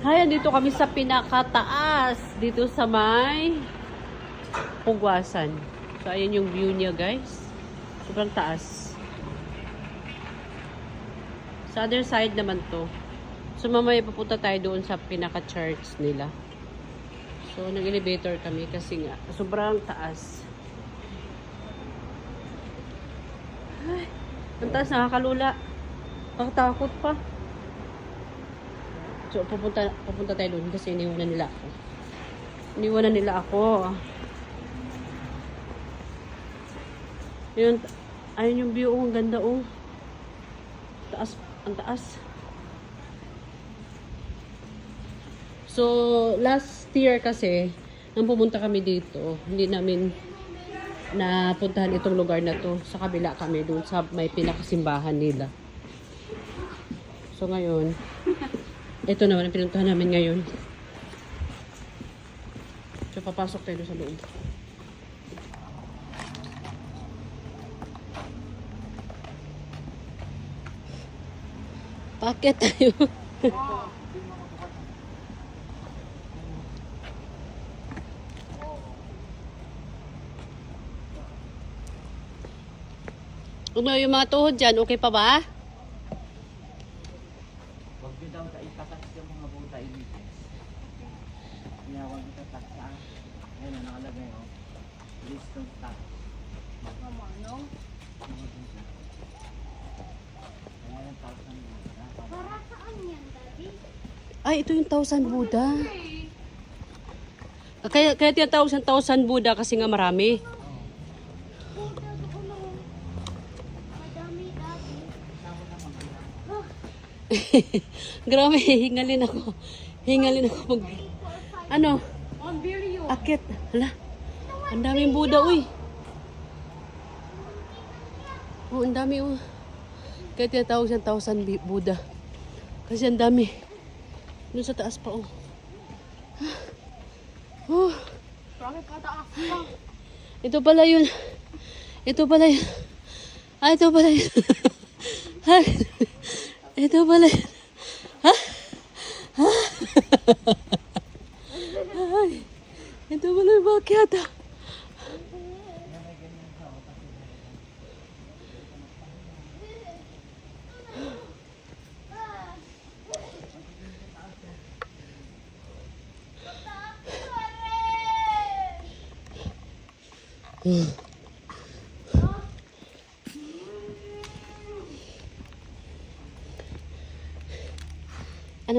Hay, dito kami sa pinakataas. Dito sa may Pugwasan. So, ayan yung view niya, guys. Sobrang taas. Sa other side naman to. So, mamaya papunta tayo doon sa pinaka-church nila. So, nag-elevator kami kasi nga, sobrang taas. Ay, ang taas, nakakalula. Nakatakot pa. So, pupunta tayo doon kasi iniwanan nila ako. Iniwanan nila ako. Yun, ayun yung view, ang ganda, oh. Taas, ang taas. So, last year kasi, nang pumunta kami dito, hindi namin napuntahan itong lugar na to. Sa kabila kami, doon sa may pinakasimbahan nila. So, ngayon, ito naman ang pinuntahan namin ngayon. So, papasok tayo sa loob. Paket tayo. Ano yung mga tuhod dyan? Okay pa ba? Huwag nyo daw itatak yung mga buta initis. Kaya huwag nyo tatak sa ayun na nakalagay o. List ng stock. Ano? Kaya yung 1,000 buta. Para saan yan, Daddy? Ay, ito yung 1,000 Buddha. Kaya tinatawag sa 1,000 Buddha kasi nga marami. Madami, Daddy. Grabe, hingalin ako. Hingalin ako pag... Ano? On video. Akit. Hala. Ang daming Buddha, uy. Oh, ang dami, oh. Kaya tinatawag sa 1,000 Buddha. Kasi ang dami. Doon sa taas pa, oh. Oh. Bakit pataas pa? Ito pala yun. Ito pala yun. Ah, ito pala yun. Ay, ito pala yun. Ha? Ha? Ay, ito pala yung bakyata.